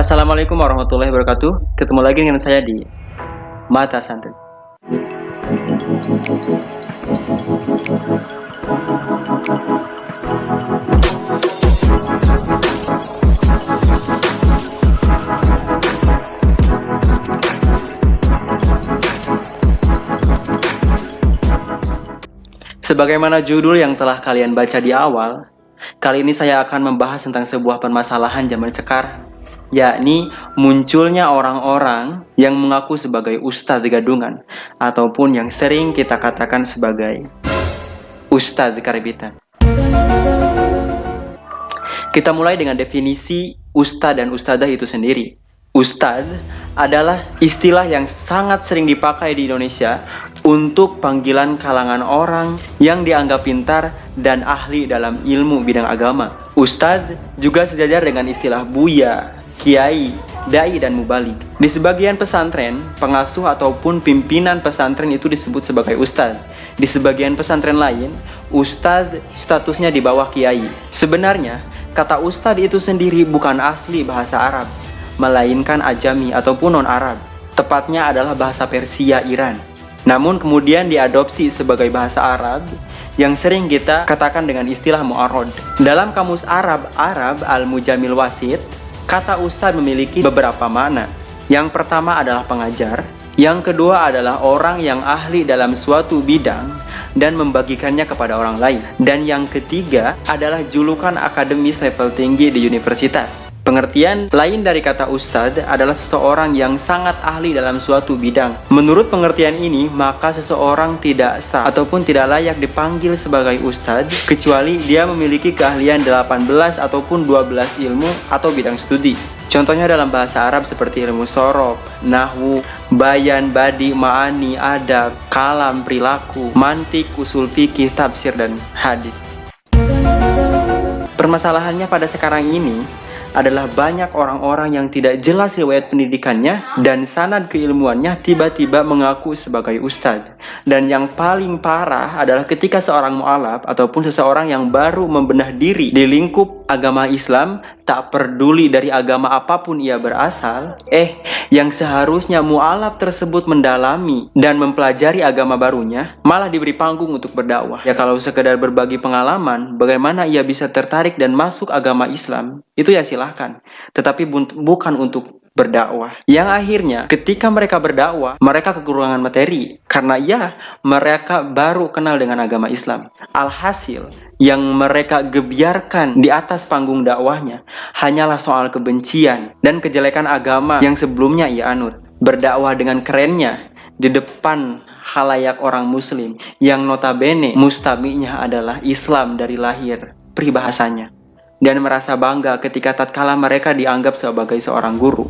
Assalamualaikum warahmatullahi wabarakatuh. Ketemu lagi dengan saya di Mata Santri. Sebagaimana judul yang telah kalian baca di awal, kali ini saya akan membahas tentang sebuah permasalahan zaman sekarang, yakni munculnya orang-orang yang mengaku sebagai ustadz gadungan ataupun yang sering kita katakan sebagai ustadz karbitan. Kita mulai dengan definisi ustadz dan ustadzah itu sendiri. Ustadz adalah istilah yang sangat sering dipakai di Indonesia untuk panggilan kalangan orang yang dianggap pintar dan ahli dalam ilmu bidang agama. Ustadz juga sejajar dengan istilah buya, kiai, dai, dan mubalik. Di sebagian pesantren, pengasuh ataupun pimpinan pesantren itu disebut sebagai ustadz. Di sebagian pesantren lain, ustadz statusnya di bawah kiai. Sebenarnya, kata ustadz itu sendiri bukan asli bahasa Arab, melainkan ajami ataupun non-Arab. Tepatnya adalah bahasa Persia Iran. Namun kemudian diadopsi sebagai bahasa Arab yang sering kita katakan dengan istilah mu'arrad. Dalam kamus Arab Al-Mujamil Wasit, kata ustadz memiliki beberapa makna. Yang pertama adalah pengajar, yang kedua adalah orang yang ahli dalam suatu bidang dan membagikannya kepada orang lain, dan yang ketiga adalah julukan akademis level tinggi di universitas. Pengertian lain dari kata ustadz adalah seseorang yang sangat ahli dalam suatu bidang. Menurut pengertian ini, maka seseorang tidak sah ataupun tidak layak dipanggil sebagai ustadz kecuali dia memiliki keahlian 18 ataupun 12 ilmu atau bidang studi. Contohnya dalam bahasa Arab seperti ilmu sorof, nahwu, bayan, badi, ma'ani, adab, kalam, perilaku, mantik, usul fikih, tafsir, dan hadis. Permasalahannya pada sekarang ini adalah banyak orang-orang yang tidak jelas riwayat pendidikannya dan sanad keilmuannya tiba-tiba mengaku sebagai ustadz. Dan yang paling parah adalah ketika seorang mu'alaf ataupun seseorang yang baru membenah diri di lingkup agama Islam, tak peduli dari agama apapun ia berasal, yang seharusnya mu'alaf tersebut mendalami dan mempelajari agama barunya, malah diberi panggung untuk berdakwah. Ya kalau sekedar berbagi pengalaman, bagaimana ia bisa tertarik dan masuk agama Islam, itu ya silahkan. Tetapi bukan untuk berdakwah. Yang akhirnya ketika mereka berdakwah, mereka kekurangan materi karena mereka baru kenal dengan agama Islam. Alhasil yang mereka gebyarkan di atas panggung dakwahnya hanyalah soal kebencian dan kejelekan agama yang sebelumnya ia anut. Berdakwah dengan kerennya di depan khalayak orang muslim yang notabene mustami'nya adalah Islam dari lahir peribahasanya, dan merasa bangga ketika tatkala mereka dianggap sebagai seorang guru.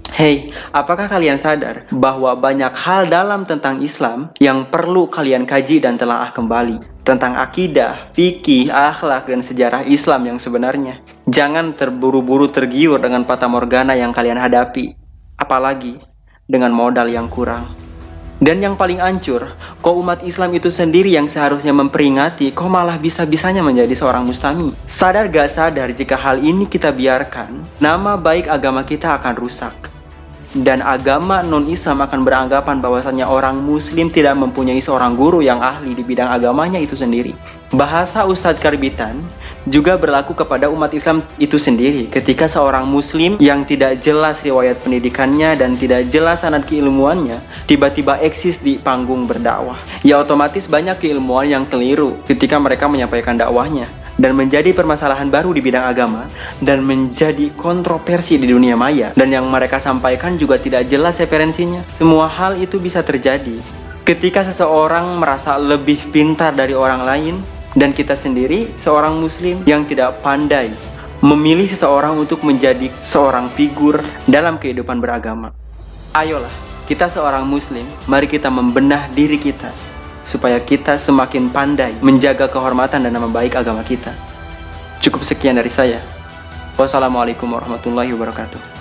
Hei, apakah kalian sadar bahwa banyak hal dalam tentang Islam yang perlu kalian kaji dan telaah kembali? Tentang akidah, fikih, akhlak, dan sejarah Islam yang sebenarnya. Jangan terburu-buru tergiur dengan fata morgana yang kalian hadapi, apalagi dengan modal yang kurang. Dan yang paling ancur, kok umat Islam itu sendiri yang seharusnya memperingati, kok malah bisa-bisanya menjadi seorang mustami? Sadar gak sadar jika hal ini kita biarkan, nama baik agama kita akan rusak. Dan agama non-Islam akan beranggapan bahwasannya orang muslim tidak mempunyai seorang guru yang ahli di bidang agamanya itu sendiri. Bahasa ustadz karbitan juga berlaku kepada umat Islam itu sendiri ketika seorang muslim yang tidak jelas riwayat pendidikannya dan tidak jelas sanad keilmuannya tiba-tiba eksis di panggung berdakwah. Ya otomatis banyak keilmuan yang keliru ketika mereka menyampaikan dakwahnya, dan menjadi permasalahan baru di bidang agama dan menjadi kontroversi di dunia maya, dan yang mereka sampaikan juga tidak jelas referensinya. Semua hal itu bisa terjadi ketika seseorang merasa lebih pintar dari orang lain, dan kita sendiri seorang muslim yang tidak pandai memilih seseorang untuk menjadi seorang figur dalam kehidupan beragama. Ayolah, kita seorang muslim, mari kita membenah diri kita supaya kita semakin pandai menjaga kehormatan dan nama baik agama kita. Cukup sekian dari saya. Wassalamualaikum warahmatullahi wabarakatuh.